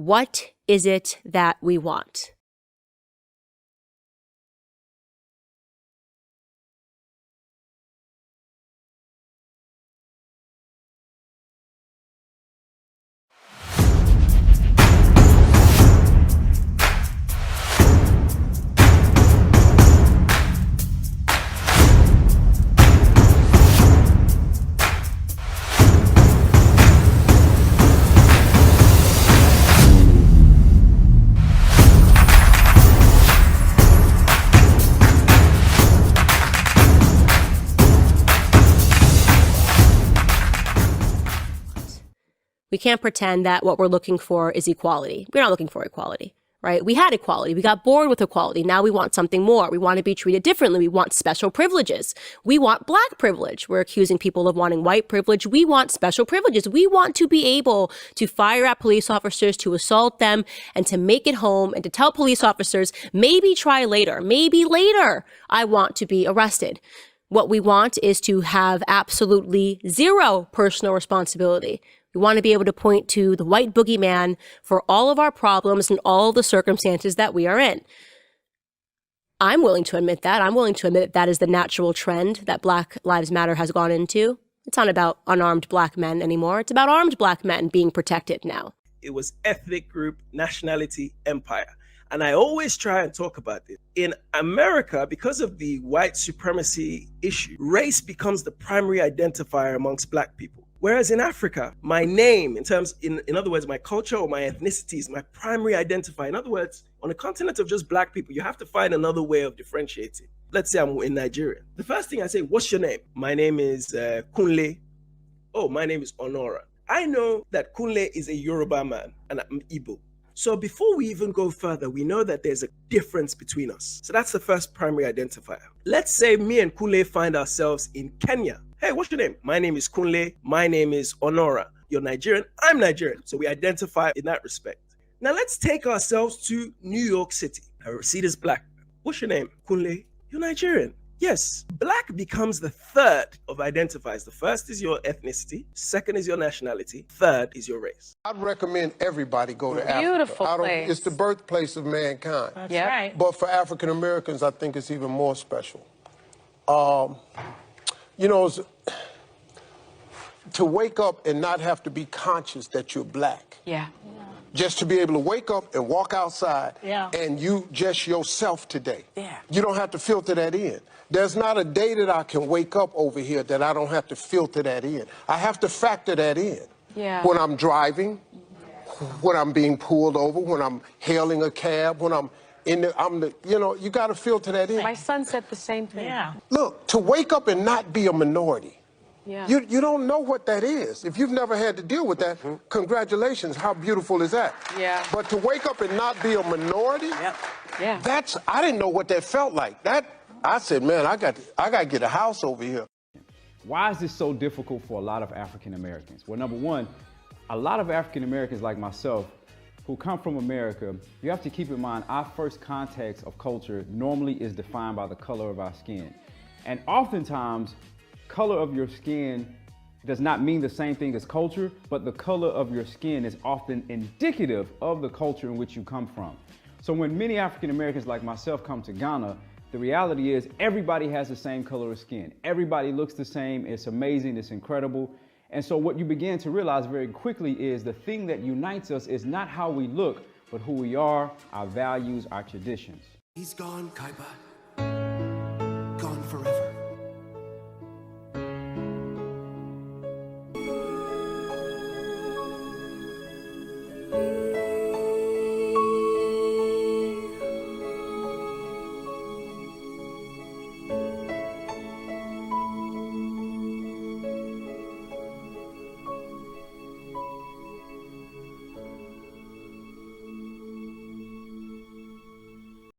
what is it that we want? We can't pretend that what we're looking for is equality. We're not looking for equality, right? We had equality. We got bored with equality. Now we want something more. We want to be treated differently. We want special privileges. We want black privilege. We're accusing people of wanting white privilege. We want special privileges. We want to be able to fire at police officers, to assault them, and to make it home, and to tell police officers, maybe try later. Maybe later I want to be arrested. What we want is to have absolutely zero personal responsibility. We want to be able to point to the white boogeyman for all of our problems and all the circumstances that we are in. I'm willing to admit that. I'm willing to admit that that is the natural trend that Black Lives Matter has gone into. It's not about unarmed black men anymore. It's about armed black men being protected now. It was ethnic group, nationality, empire. And I always try and talk about this. In America, because of the white supremacy issue, race becomes the primary identifier amongst black people. Whereas in Africa, my name, in other words, my culture or my ethnicity is my primary identifier. In other words, on a continent of just black people, you have to find another way of differentiating. Let's say I'm in Nigeria. The first thing I say, what's your name? My name is Kunle. Oh, my name is Honora. I know that Kunle is a Yoruba man and I'm Igbo. So before we even go further, we know that there's a difference between us. So that's the first primary identifier. Let's say me and Kunle find ourselves in Kenya. Hey, what's your name? My name is Kunle. My name is Honora. You're Nigerian. I'm Nigerian. So we identify in that respect. Now let's take ourselves to New York City. I see this black. What's your name? Kunle. You're Nigerian. Yes. Black becomes the third of identifiers. The first is your ethnicity. Second is your nationality. Third is your race. I'd recommend everybody go to Africa. Beautiful place. It's the birthplace of mankind. That's right. But for African Americans, I think it's even more special. You know, to wake up and not have to be conscious that you're black. Yeah. Just to be able to wake up and walk outside and you just yourself today. Yeah. You don't have to filter that in. There's not a day that I can wake up over here that I don't have to filter that in. I have to factor that in. Yeah. When I'm driving, when I'm being pulled over, when I'm hailing a cab, when I'm you got to filter that in. My son said the same thing. Yeah. Look, to wake up and not be a minority, Yeah. you don't know what that is. If you've never had to deal with that, congratulations, how beautiful is that? Yeah. But to wake up and not be a minority, Yeah. I didn't know what that felt like. I said, man, I got to get a house over here. Why is this so difficult for a lot of African Americans? Well, number one, a lot of African Americans like myself who come from America, you have to keep in mind our first context of culture normally is defined by the color of our skin. And oftentimes, color of your skin does not mean the same thing as culture, but the color of your skin is often indicative of the culture in which you come from. So when many African Americans like myself come to Ghana, the reality is everybody has the same color of skin. Everybody looks the same. It's amazing. It's incredible. And so what you begin to realize very quickly is the thing that unites us is not how we look, but who we are, our values, our traditions. He's gone, Kaiba.